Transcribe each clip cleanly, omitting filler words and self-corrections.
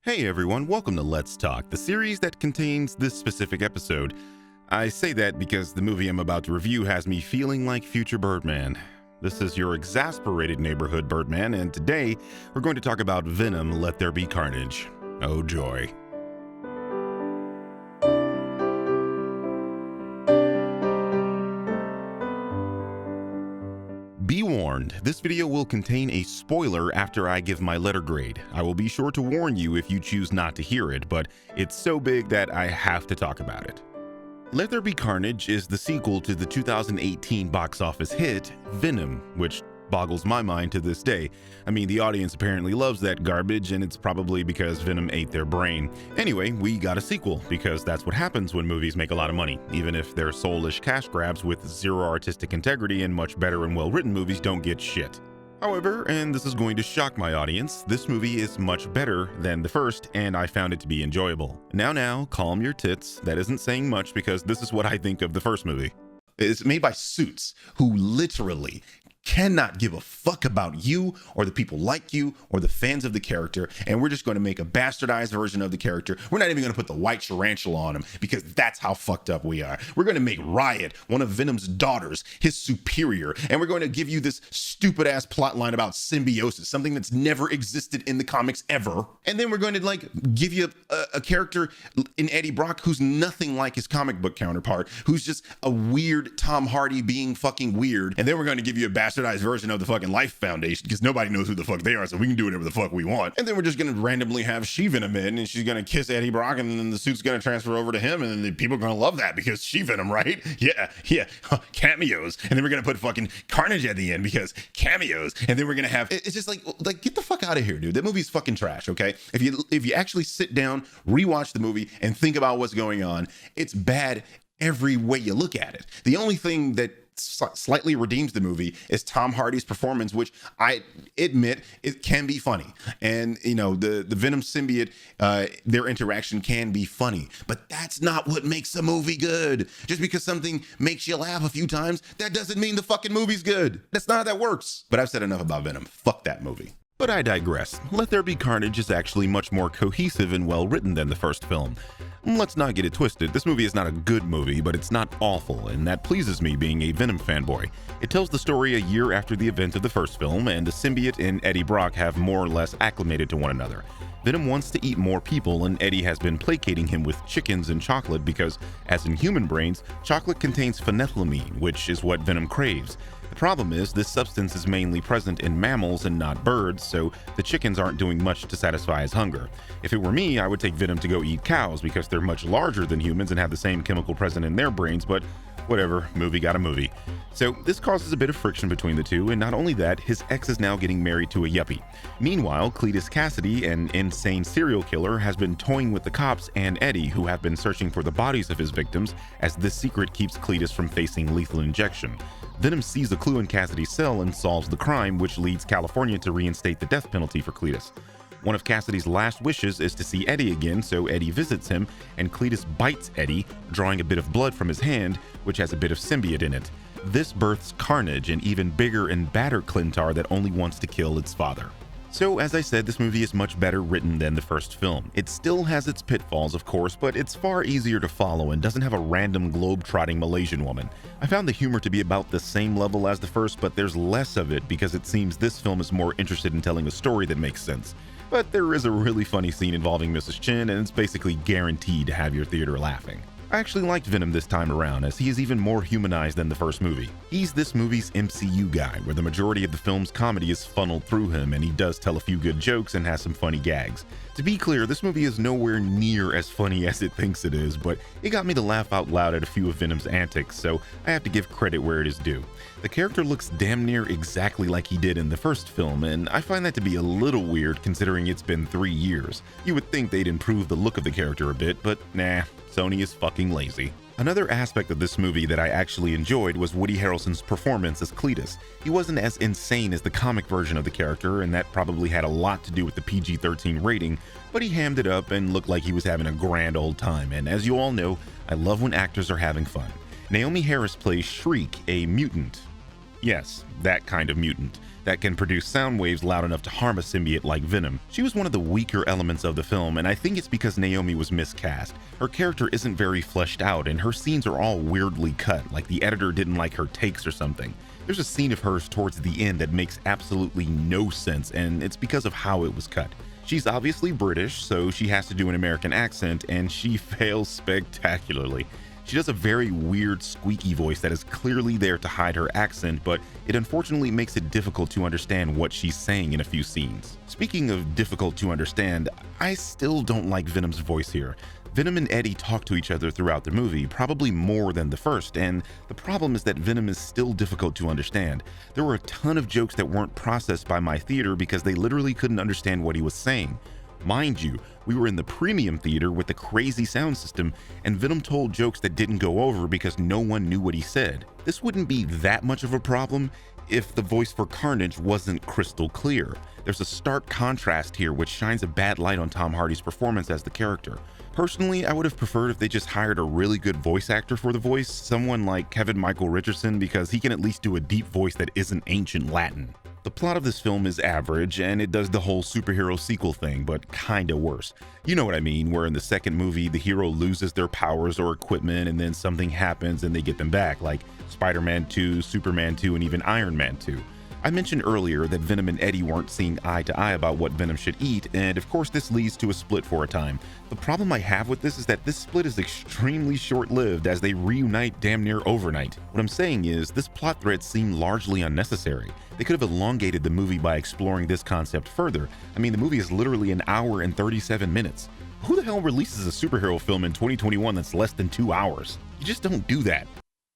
Hey everyone, welcome to Let's Talk, the series that contains this specific episode. I say that because the movie I'm about to review has me feeling like future Birdman. This is your exasperated neighborhood Birdman, and today we're going to talk about Venom, There Be Carnage. Oh joy. Be warned, this video will contain a spoiler after I give my letter grade. I will be sure to warn you if you choose not to hear it, but it's so big that I have to talk about it. Let There Be Carnage is the sequel to the 2018 box office hit, Venom, which boggles my mind to this day. I mean, the audience apparently loves that garbage, and it's probably because Venom ate their brain. Anyway, we got a sequel, because that's what happens when movies make a lot of money, even if they're soulish cash grabs with zero artistic integrity, and much better and well-written movies don't get shit. However, and this is going to shock my audience, this movie is much better than the first, and I found it to be enjoyable. Now, calm your tits. That isn't saying much, because this is what I think of the first movie. It's made by suits who literally cannot give a fuck about you or the people like you or the fans of the character, and we're just going to make a bastardized version of the character. We're not even going to put the white tarantula on him because that's how fucked up we are. We're going to make Riot, one of Venom's daughters, his superior, and we're going to give you this stupid ass plot line about symbiosis, something that's never existed in the comics ever. And then we're going to give you a character in Eddie Brock who's nothing like his comic book counterpart, who's just a weird Tom Hardy being fucking weird. And then we're going to give you a bastardized version of the fucking Life Foundation because nobody knows who the fuck they are, so we can do whatever the fuck we want. And then we're just gonna randomly have She-Venom in, and she's gonna kiss Eddie Brock, and then the suit's gonna transfer over to him, and then the people are gonna love that because She-Venom, right? Yeah, cameos. And then we're gonna put fucking Carnage at the end because cameos. And then we're gonna have, it's just like get the fuck out of here, dude. That movie's fucking trash, okay? If you actually sit down, rewatch the movie, and think about what's going on, it's bad every way you look at it. The only thing that slightly redeems the movie is Tom Hardy's performance, which I admit it can be funny. And you know, the Venom symbiote, their interaction can be funny, but that's not what makes a movie good. Just because something makes you laugh a few times, that doesn't mean the fucking movie's good. That's not how that works. But I've said enough about Venom. Fuck that movie. But I digress. Let There Be Carnage is actually much more cohesive and well-written than the first film. Let's not get it twisted, this movie is not a good movie, but it's not awful, and that pleases me being a Venom fanboy. It tells the story a year after the event of the first film, and the symbiote and Eddie Brock have more or less acclimated to one another. Venom wants to eat more people, and Eddie has been placating him with chickens and chocolate because, as in human brains, chocolate contains phenethylamine, which is what Venom craves. The problem is, this substance is mainly present in mammals and not birds, so the chickens aren't doing much to satisfy his hunger. If it were me, I would take Venom to go eat cows because they're much larger than humans and have the same chemical present in their brains, but whatever, movie got a movie. So this causes a bit of friction between the two, and not only that, his ex is now getting married to a yuppie. Meanwhile, Cletus Cassidy, an insane serial killer, has been toying with the cops and Eddie, who have been searching for the bodies of his victims, as this secret keeps Cletus from facing lethal injection. Venom sees a clue in Cassidy's cell and solves the crime, which leads California to reinstate the death penalty for Cletus. One of Cassidy's last wishes is to see Eddie again, so Eddie visits him, and Cletus bites Eddie, drawing a bit of blood from his hand, which has a bit of symbiote in it. This births Carnage, an even bigger and badder Clintar that only wants to kill its father. So, as I said, this movie is much better written than the first film. It still has its pitfalls, of course, but it's far easier to follow and doesn't have a random globe-trotting Malaysian woman. I found the humor to be about the same level as the first, but there's less of it because it seems this film is more interested in telling a story that makes sense. But there is a really funny scene involving Mrs. Chin, and it's basically guaranteed to have your theater laughing. I actually liked Venom this time around, as he is even more humanized than the first movie. He's this movie's MCU guy, where the majority of the film's comedy is funneled through him, and he does tell a few good jokes and has some funny gags. To be clear, this movie is nowhere near as funny as it thinks it is, but it got me to laugh out loud at a few of Venom's antics, so I have to give credit where it is due. The character looks damn near exactly like he did in the first film, and I find that to be a little weird considering it's been 3 years. You would think they'd improve the look of the character a bit, but nah, Sony is fucking lazy. Another aspect of this movie that I actually enjoyed was Woody Harrelson's performance as Cletus. He wasn't as insane as the comic version of the character, and that probably had a lot to do with the PG-13 rating, but he hammed it up and looked like he was having a grand old time, and as you all know, I love when actors are having fun. Naomi Harris plays Shriek, a mutant. Yes, that kind of mutant that can produce sound waves loud enough to harm a symbiote like Venom. She was one of the weaker elements of the film, and I think it's because Naomi was miscast. Her character isn't very fleshed out, and her scenes are all weirdly cut, like the editor didn't like her takes or something. There's a scene of hers towards the end that makes absolutely no sense, and it's because of how it was cut. She's obviously British, so she has to do an American accent, and she fails spectacularly. She does a very weird, squeaky voice that is clearly there to hide her accent, but it unfortunately makes it difficult to understand what she's saying in a few scenes. Speaking of difficult to understand, I still don't like Venom's voice here. Venom and Eddie talk to each other throughout the movie, probably more than the first, and the problem is that Venom is still difficult to understand. There were a ton of jokes that weren't processed by my theater because they literally couldn't understand what he was saying. Mind you, we were in the premium theater with the crazy sound system, and Venom told jokes that didn't go over because no one knew what he said. This wouldn't be that much of a problem if the voice for Carnage wasn't crystal clear. There's a stark contrast here which shines a bad light on Tom Hardy's performance as the character. Personally, I would have preferred if they just hired a really good voice actor for the voice, someone like Kevin Michael Richardson, because he can at least do a deep voice that isn't ancient Latin. The plot of this film is average, and it does the whole superhero sequel thing, but kinda worse. You know what I mean, where in the second movie, the hero loses their powers or equipment, and then something happens and they get them back, like Spider-Man 2, Superman 2, and even Iron Man 2. I mentioned earlier that Venom and Eddie weren't seeing eye to eye about what Venom should eat, and of course this leads to a split for a time. The problem I have with this is that this split is extremely short-lived as they reunite damn near overnight. What I'm saying is, this plot thread seemed largely unnecessary. They could have elongated the movie by exploring this concept further. I mean, the movie is literally an hour and 37 minutes. Who the hell releases a superhero film in 2021 that's less than 2 hours? You just don't do that.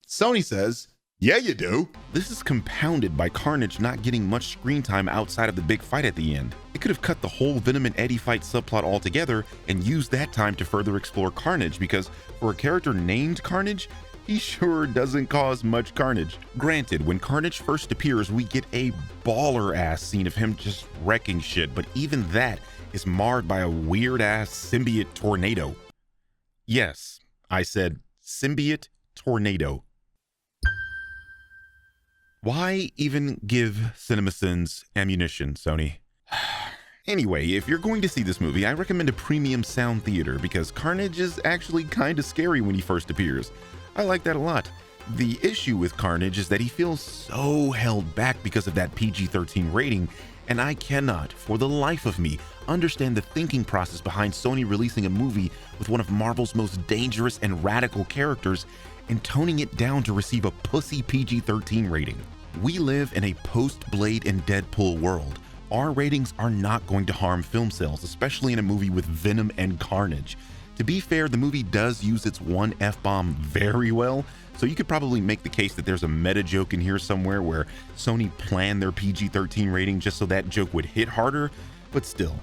Sony says, yeah, you do. This is compounded by Carnage not getting much screen time outside of the big fight at the end. They could have cut the whole Venom and Eddie fight subplot altogether and used that time to further explore Carnage, because for a character named Carnage, he sure doesn't cause much carnage. Granted, when Carnage first appears, we get a baller-ass scene of him just wrecking shit, but even that is marred by a weird-ass symbiote tornado. Yes, I said symbiote tornado. Why even give CinemaSins ammunition, Sony? Anyway, if you're going to see this movie, I recommend a premium sound theater because Carnage is actually kinda scary when he first appears. I like that a lot. The issue with Carnage is that he feels so held back because of that PG-13 rating, and I cannot, for the life of me, understand the thinking process behind Sony releasing a movie with one of Marvel's most dangerous and radical characters and toning it down to receive a pussy PG-13 rating. We live in a post-Blade and Deadpool world. R ratings are not going to harm film sales, especially in a movie with Venom and Carnage. To be fair, the movie does use its one F-bomb very well, so you could probably make the case that there's a meta joke in here somewhere where Sony planned their PG-13 rating just so that joke would hit harder, but still,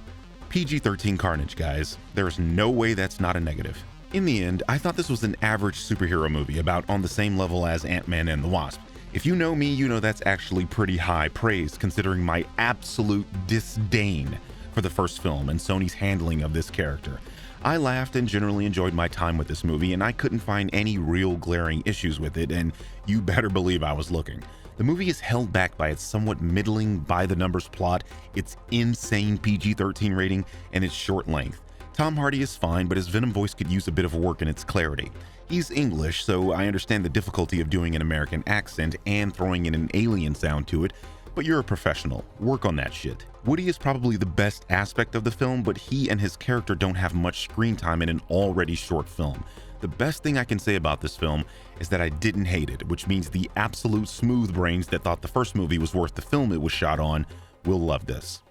PG-13 Carnage, guys. There's no way that's not a negative. In the end, I thought this was an average superhero movie, about on the same level as Ant-Man and the Wasp. If you know me, you know that's actually pretty high praise considering my absolute disdain for the first film and Sony's handling of this character. I laughed and generally enjoyed my time with this movie, and I couldn't find any real glaring issues with it, and you better believe I was looking. The movie is held back by its somewhat middling by-the-numbers plot, its insane PG-13 rating, and its short length. Tom Hardy is fine, but his Venom voice could use a bit of work in its clarity. He's English, so I understand the difficulty of doing an American accent and throwing in an alien sound to it, but you're a professional. Work on that shit. Woody is probably the best aspect of the film, but he and his character don't have much screen time in an already short film. The best thing I can say about this film is that I didn't hate it, which means the absolute smooth brains that thought the first movie was worth the film it was shot on will love this.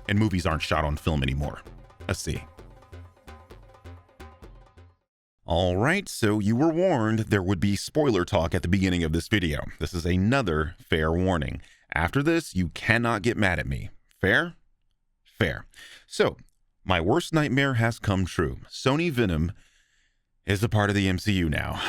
And movies aren't shot on film anymore. Let's see. Alright, so you were warned there would be spoiler talk at the beginning of this video. This is another fair warning. After this, you cannot get mad at me. Fair? Fair. So, my worst nightmare has come true. Sony Venom is a part of the MCU now.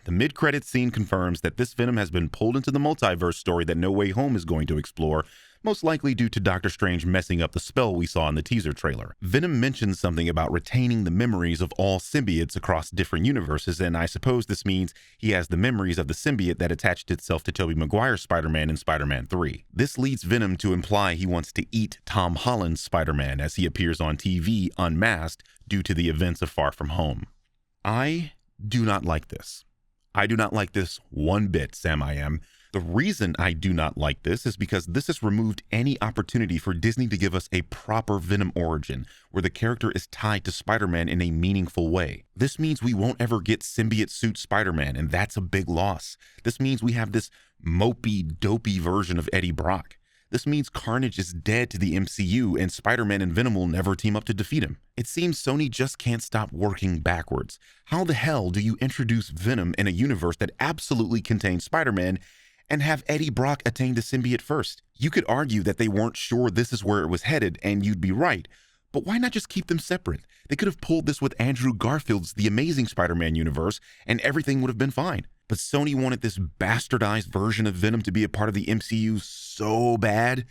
The mid-credits scene confirms that this Venom has been pulled into the multiverse story that No Way Home is going to explore, most likely due to Doctor Strange messing up the spell we saw in the teaser trailer. Venom mentions something about retaining the memories of all symbiotes across different universes, and I suppose this means he has the memories of the symbiote that attached itself to Tobey Maguire's Spider-Man in Spider-Man 3. This leads Venom to imply he wants to eat Tom Holland's Spider-Man as he appears on TV unmasked due to the events of Far From Home. I do not like this. I do not like this one bit, Sam I Am. The reason I do not like this is because this has removed any opportunity for Disney to give us a proper Venom origin, where the character is tied to Spider-Man in a meaningful way. This means we won't ever get symbiote suit Spider-Man, and that's a big loss. This means we have this mopey, dopey version of Eddie Brock. This means Carnage is dead to the MCU, and Spider-Man and Venom will never team up to defeat him. It seems Sony just can't stop working backwards. How the hell do you introduce Venom in a universe that absolutely contains Spider-Man and have Eddie Brock attain the symbiote first? You could argue that they weren't sure this is where it was headed, and you'd be right. But why not just keep them separate? They could have pulled this with Andrew Garfield's The Amazing Spider-Man universe, and everything would have been fine. But Sony wanted this bastardized version of Venom to be a part of the MCU so bad,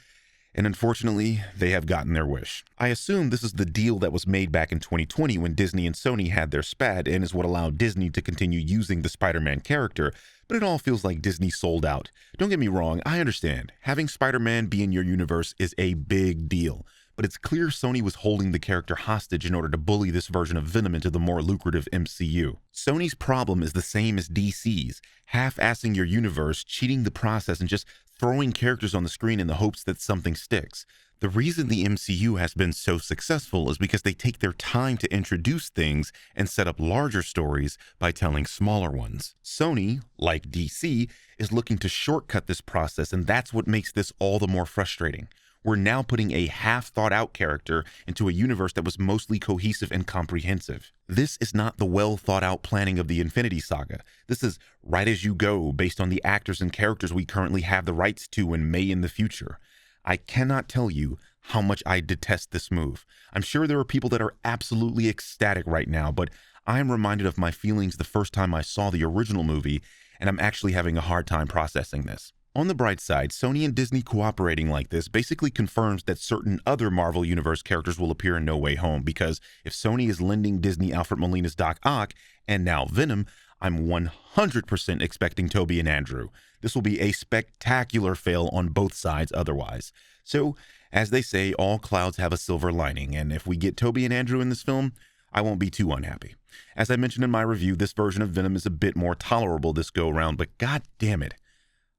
and unfortunately, they have gotten their wish. I assume this is the deal that was made back in 2020 when Disney and Sony had their spat, and is what allowed Disney to continue using the Spider-Man character, but it all feels like Disney sold out. Don't get me wrong, I understand. Having Spider-Man be in your universe is a big deal, but it's clear Sony was holding the character hostage in order to bully this version of Venom into the more lucrative MCU. Sony's problem is the same as DC's, half-assing your universe, cheating the process, and just throwing characters on the screen in the hopes that something sticks. The reason the MCU has been so successful is because they take their time to introduce things and set up larger stories by telling smaller ones. Sony, like DC, is looking to shortcut this process, and that's what makes this all the more frustrating. We're now putting a half-thought-out character into a universe that was mostly cohesive and comprehensive. This is not the well-thought-out planning of the Infinity Saga. This is right as you go, based on the actors and characters we currently have the rights to and may in the future. I cannot tell you how much I detest this move. I'm sure there are people that are absolutely ecstatic right now, but I am reminded of my feelings the first time I saw the original movie, and I'm actually having a hard time processing this. On the bright side, Sony and Disney cooperating like this basically confirms that certain other Marvel Universe characters will appear in No Way Home, because if Sony is lending Disney Alfred Molina's Doc Ock, and now Venom, I'm 100% expecting Tobey and Andrew. This will be a spectacular fail on both sides otherwise. So, as they say, all clouds have a silver lining, and if we get Tobey and Andrew in this film, I won't be too unhappy. As I mentioned in my review, this version of Venom is a bit more tolerable this go-around, but god damn it,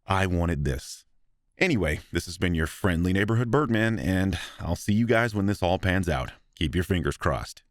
I wanted this. Anyway, this has been your friendly neighborhood Birdman, and I'll see you guys when this all pans out. Keep your fingers crossed.